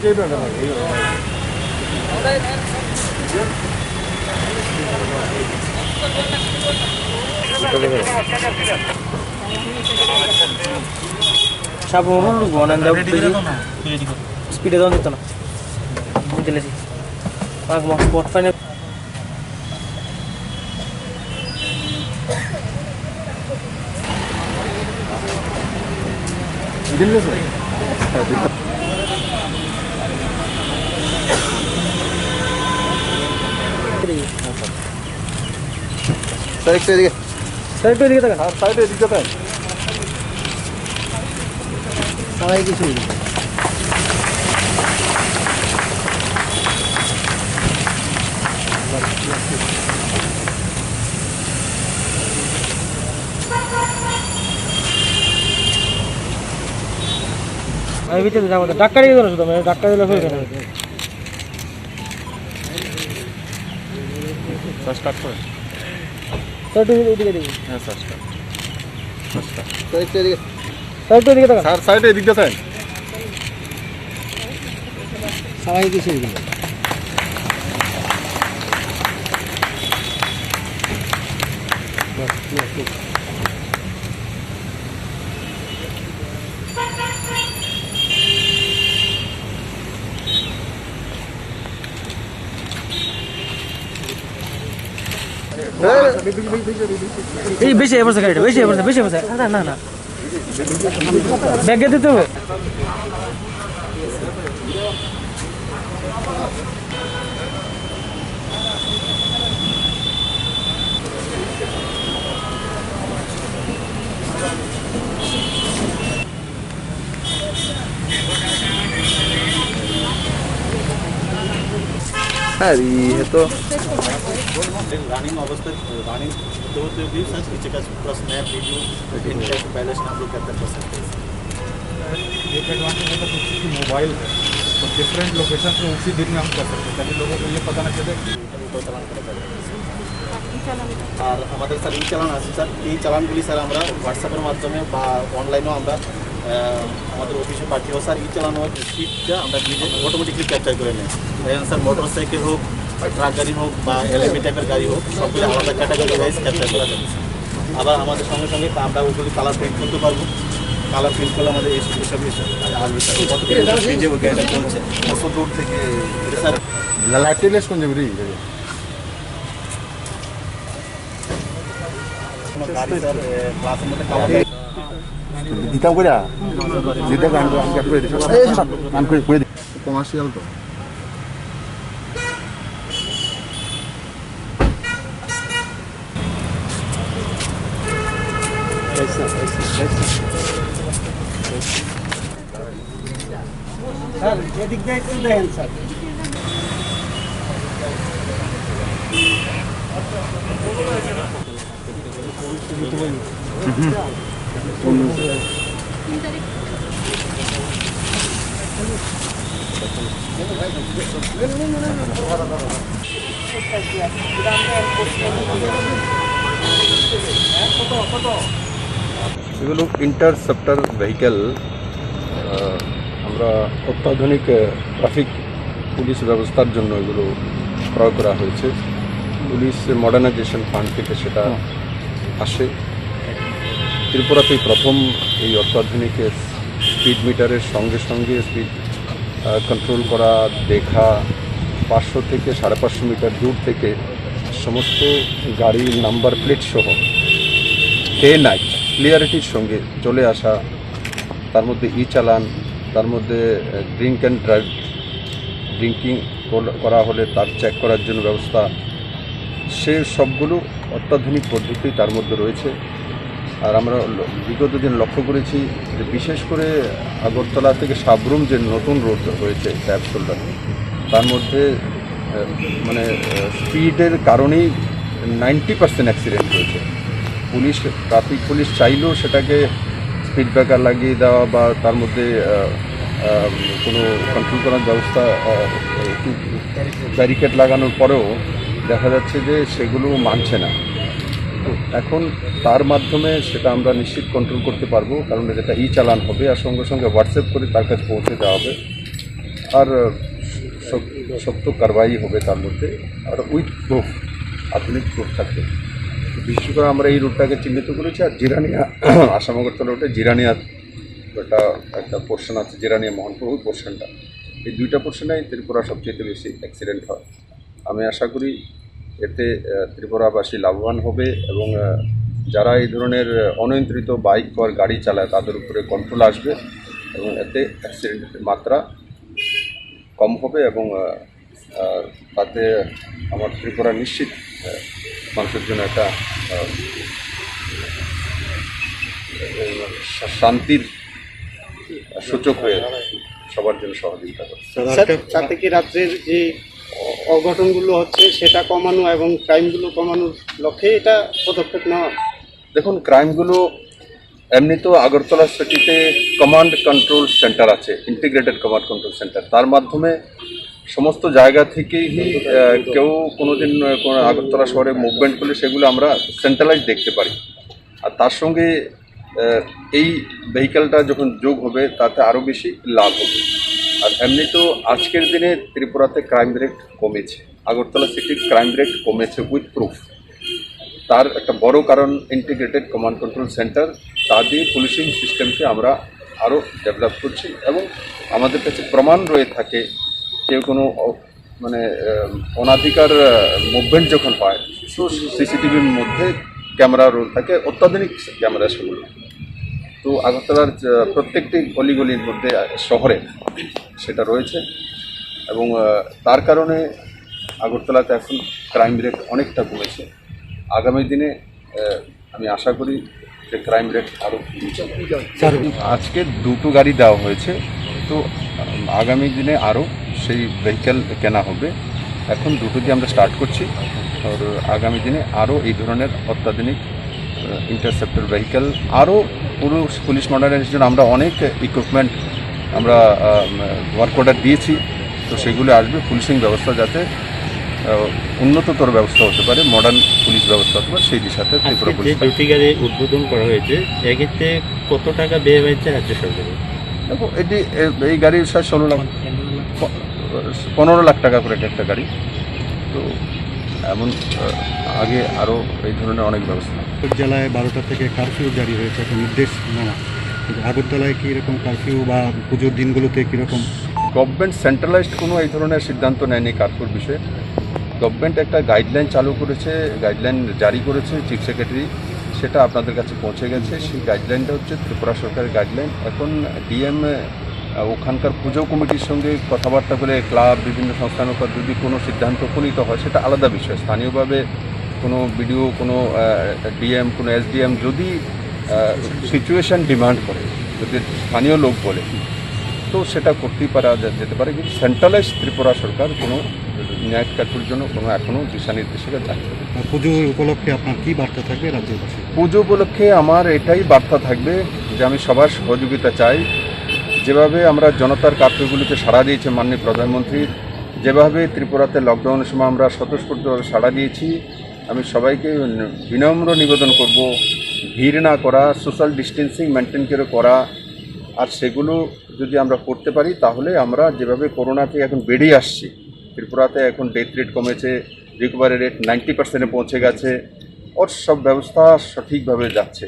স্পিডে দাও দিত না দিলেছি স্পট ফাইনে স্যার একটু এদিকে, স্যার একটু এদিকে থাকেন। আর সাইডে এদিকে থাকেন। সবাই কিছু আমি ভিতরে যাবো ডাক্তার দিল শুধু ডাক্তার দিলে হয়ে গেল। স্যার স্টার্ট করেন। স্যার একটু এদিকে দেখুন। হ্যাঁ স্যার স্টার্ট। স্যার একটু এদিকে, স্যার একটু এদিকে থাকেন। স্যার সাইডে এদিকে থাকেন। সবাই কিছু এই বেশি এবার গাড়িটা বেশি এবার না না ব্যাগে দিতে হবে। হ্যাঁ ये तो रनिंग अवस्था रनिंग होते भी सच नीचे का पूरा स्नैप वीडियो इनका पहले से आप लोग कैप्चर कर सकते हैं। एक एडवांटेज है कि उसकी मोबाइल है तो डिफरेंट लोकेशन से उसी दिन में हम कर सकते हैं ताकि लोगों को ये पता ना चले कि আর আমাদের স্যার এই চালান আছে স্যার, এই চালানগুলি স্যার আমরা হোয়াটসঅ্যাপের মাধ্যমে বা অনলাইনেও আমরা আমাদের অফিসে পাঠিয়েও স্যার এই চালানো স্পিডটা আমরা নিজে অটোমেটিকলি ক্যাপচার করে নিই। এখন স্যার মোটর সাইকেল হোক বা ট্রাক গাড়ি হোক বা এলএমবি টাইপের গাড়ি হোক সবগুলো আলাদা ক্যাটাগরি ওয়াইজ ক্যাপচার করা যাবে। আবার আমাদের সঙ্গে সঙ্গে আমরা ওগুলি কালার প্রিন্ট করতে পারবো। কালার প্রিন্ট করলে আমাদের এসব আসবে স্যার। কত পেজে ওকে এটা চলছে কত দূর থেকে এটা স্যার লাইটেলেস কোন যাবে রে গাড়ি স্যার ক্লাসের মধ্যে কালার দিতাম কইরা দিতে গান কাট করে দিছ গান করে কই কমার্শিয়াল তো স্যার এদিক দিয়ে একটু দেন স্যার। এগুলো ইন্টারসেপ্টার ভেহিক্যাল আমরা অত্যাধুনিক ট্রাফিক পুলিশ ব্যবস্থার জন্য এগুলো ক্রয় করা হয়েছে। পুলিশ মডার্নাইজেশন ফান্ড থেকে সেটা আসে। ত্রিপুরাতেই প্রথম এই অত্যাধুনিক স্পিড মিটারের সঙ্গে সঙ্গে স্পিড কন্ট্রোল করা, দেখা, 500 থেকে 550 মিটার দূর থেকে সমস্ত গাড়ির নাম্বার প্লেট সহ ডে নাইট ক্লিয়ারিটির সঙ্গে চলে আসা, তার মধ্যে ই চালান, তার মধ্যে ড্রিঙ্ক অ্যান্ড ড্রাইভ, ড্রিঙ্কিং করা হলে তার চেক করার জন্য ব্যবস্থা, সে সবগুলো অত্যাধুনিক পদ্ধতি তার মধ্যে রয়েছে। আর আমরা বিগত দিন লক্ষ্য করেছি যে বিশেষ করে আগরতলা থেকে সাবরুম যে নতুন রোড হয়েছে ট্যাপ শোল্ডার, তার মধ্যে মানে স্পিডের কারণেই 90% অ্যাক্সিডেন্ট হয়েছে। পুলিশ, ট্রাফিক পুলিশ চাইলেও সেটাকে স্পিড ব্রেকার লাগিয়ে দেওয়া বা তার মধ্যে কোনো কন্ট্রোল করার ব্যবস্থা একটু ব্যারিকেড লাগানোর পরেও দেখা যাচ্ছে যে সেগুলো মানছে না। তো এখন তার মাধ্যমে সেটা আমরা নিশ্চিত কন্ট্রোল করতে পারবো, কারণ এটা ই চালান হবে আর সঙ্গে সঙ্গে হোয়াটসঅ্যাপ করে তার কাছে পৌঁছে দেওয়া হবে। আর শক্ত কারবাই হবে তার মধ্যে, আর উইথ প্রুফ, আধুনিক প্রুফ থাকবে। বিশেষ করে আমরা এই রুটটাকে চিহ্নিত করেছি। আর জিরানিয়া আসাম আগরতলা রুটে জিরানিয়া একটা পোর্শন আছে, জিরানিয়া মোহনপুর, ওই পোর্শনটা, এই দুইটা পোর্শনে ত্রিপুরা সবচেয়ে বেশি অ্যাক্সিডেন্ট হয়। আমি আশা করি এতে ত্রিপুরাবাসী লাভবান হবে এবং যারা এই ধরনের অনিয়ন্ত্রিত বাইক বা গাড়ি চালায় তাদের উপরে কন্ট্রোল আসবে এবং এতে অ্যাক্সিডেন্টের মাত্রা কম হবে এবং তাতে আমার ত্রিপুরা নিশ্চিত মানুষের জন্য একটা শান্তির সূচক হয়ে সবার জন্য সহযোগিতা করে। যাতে কি রাত্রের যে অঘটনগুলো হচ্ছে সেটা কমানো এবং ক্রাইমগুলো কমানোর লক্ষ্যে এটা পদক্ষেপ নেওয়া। দেখুন, ক্রাইমগুলো এমনি তো আগরতলা সিটিতে কমান্ড কন্ট্রোল সেন্টার আছে, ইন্টিগ্রেটেড কমান্ড কন্ট্রোল সেন্টার। তার মাধ্যমে সমস্ত জায়গা থেকেই কেউ কোনোদিন কোনো আগরতলা শহরে মুভমেন্ট করলে সেগুলো আমরা সেন্ট্রালাইজ দেখতে পারি। আর তার সঙ্গে এই ভেহিক্যালটা যখন যোগ হবে তাতে আরও বেশি লাভ হবে। আর এমনি তো আজকের দিনে ত্রিপুরাতে ক্রাইম রেট কমেছে, আগরতলা সিটির ক্রাইম রেট কমেছে উইথ প্রুফ। তার একটা বড় কারণ ইন্টিগ্রেটেড কমান্ড কন্ট্রোল সেন্টার, তা দিয়ে পুলিশিং সিস্টেমকে আমরা আরও ডেভেলপ করছি এবং আমাদের কাছে প্রমাণ রয়ে থাকে কেউ কোনো মানে অনাধিকার মুভমেন্ট যখন হয় তো সিসিটিভির মধ্যে ক্যামেরা রোল থাকে, অত্যাধুনিক ক্যামেরা সেগুলো। তো আগরতলার প্রত্যেকটি গলিগলির মধ্যে শহরে সেটা রয়েছে এবং তার কারণে আগরতলাতে এখন ক্রাইম রেট অনেকটা কমেছে। আগামী দিনে আমি আশা করি যে ক্রাইম রেট আরও আজকে দুটো গাড়ি দেওয়া হয়েছে, তো আগামী দিনে আরও সেই ভেহিক্যাল কেনা হবে। এখন দুটো দিয়ে আমরা স্টার্ট করছি, আর আগামী দিনে আরও এই ধরনের অত্যাধুনিক ইন্টারসেপ্টর ভেহিক্যাল, আরও পুরো পুলিশ মডার্নাইজেশন আমরা অনেক ইকুইপমেন্ট আমরা ওয়ার্ক অর্ডার দিয়েছি। তো সেগুলো আসবে, পুলিশিং ব্যবস্থা যাতে উন্নততর ব্যবস্থা হতে পারে, মডার্ন পুলিশ ব্যবস্থা হতে পারে, সেই দিশাতে ত্রিপুরা পুলিশ। দুটি গাড়ি উদ্বোধন করা হয়েছে, এক্ষেত্রে কত টাকা ব্যয় হয়েছে রাজ্য সরকারের? দেখো, এই গাড়ির 15 লাখ টাকা করে একটা গাড়ি। তো এমন আগে আরও এই ধরনের অনেক ব্যবস্থা। জেলায় 12টা থেকে কারফিউ জারি হয়েছে, একটা নির্দেশ নামা। আগরতলায় কি এরকম কারফিউ বা পুজোর দিনগুলোতে কীরকম? গভর্নমেন্ট সেন্ট্রালাইজড কোনো এই ধরনের সিদ্ধান্ত নেয়নি কারফিউর বিষয়ে। গভর্নমেন্ট একটা গাইডলাইন চালু করেছে, গাইডলাইন জারি করেছে চিফ সেক্রেটারি, সেটা আপনাদের কাছে পৌঁছে গেছে। সেই গাইডলাইনটা হচ্ছে ত্রিপুরা সরকারের গাইডলাইন। এখন ডিএম ওখানকার পুজো কমিটির সঙ্গে কথাবার্তা করে ক্লাব বিভিন্ন সংস্থানের উপর যদি কোনো সিদ্ধান্ত উপনীত হয় সেটা আলাদা বিষয়। স্থানীয়ভাবে কোনো বিডিও, কোনো ডিএম, কোনো এসডিএম যদি সিচুয়েশান ডিমান্ড করে, যদি স্থানীয় লোক বলে, তো সেটা করতেই পারা যেতে পারে। কিন্তু সেন্ট্রালাইজ ত্রিপুরা সরকার কোনো ন্যায় কাটুর জন্য কোনো এখনও দিশা নির্দেশিকা জারি করে। পুজো উপলক্ষে আপনার কী বার্তা থাকবে রাজ্যবাসী? পুজো উপলক্ষে আমার এটাই বার্তা থাকবে যে আমি সবার সহযোগিতা চাই। যেভাবে আমরা জনতার কার্ফিউগুলিতে সাড়া দিয়েছি মাননীয় প্রধানমন্ত্রী, যেভাবে ত্রিপুরাতে লকডাউনের সময় আমরা স্বতঃস্ফূর্তভাবে সাড়া দিয়েছি, আমি সবাইকে বিনম্র নিবেদন করব ভিড় না করা, সোশ্যাল ডিস্টেন্সিং মেনটেন করে করা। আর সেগুলো যদি আমরা করতে পারি তাহলে আমরা যেভাবে করোনাতে এখন বেরিয়ে আসছি, ত্রিপুরাতে এখন ডেথ রেট কমেছে, রিকভারি রেট 90% পৌঁছে গেছে, ওর সব ব্যবস্থা সঠিকভাবে যাচ্ছে।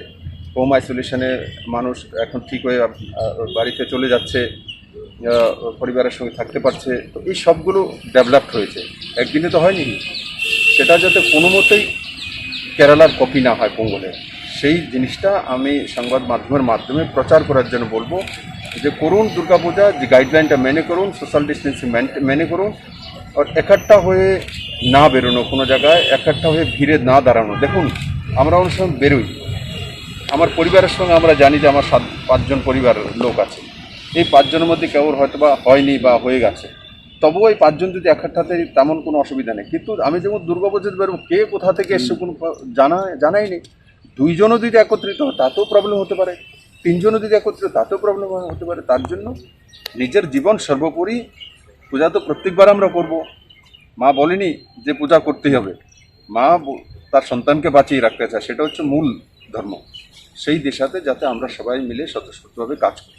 হোম আইসোলেশনে মানুষ এখন ঠিক হয়ে বাড়িতে চলে যাচ্ছে, পরিবারের সঙ্গে থাকতে পারছে। তো এই সবগুলো ডেভেলপড হয়েছে, একদিনে তো হয়নি। সেটা যাতে কোনো মতেই কেরালার কপি না হয় পোঙ্গলের, সেই জিনিসটা আমি সংবাদ মাধ্যমের মাধ্যমে প্রচার করার জন্য বলবো যে করুন দুর্গাপূজা, যে গাইডলাইনটা মেনে করুন, সোশ্যাল ডিস্টেন্সিং মেনে করুন, আর একটা হয়ে না বেরোনো, কোনো জায়গায় একটা হয়ে ভিড়ে না দাঁড়ানো। দেখুন, আমরা অনেক সময় বেরোই, আমার পরিবারের সঙ্গে আমরা জানি যে আমার 5জন পরিবার লোক আছে, এই 5 জনের মধ্যে কেউর হয়তো বা হয়নি বা হয়ে গেছে, তবুও এই 5 জন যদি একসাথে তেমন কোনো অসুবিধা নেই। কিন্তু আমি যেমন দুর্গাপূজাতে বেরোবো, কে কোথা থেকে এসছে কোনো জানাই নেই। 2 জনও যদি একত্রিত হয় তাতেও প্রবলেম হতে পারে, 3 জনও যদি একত্রিত তাতেও প্রবলেম হতে পারে। তার জন্য নিজের জীবন সর্বোপরি। পূজা তো প্রত্যেকবার আমরা করব, মা বলেনি যে পূজা করতেই হবে, মা তার সন্তানকে বাঁচিয়ে রাখতে চায়, সেটা হচ্ছে মূল ধর্ম। সেই দিশাতে যাতে আমরা সবাই মিলে স্বতঃস্ফূর্তভাবে কাজ করি।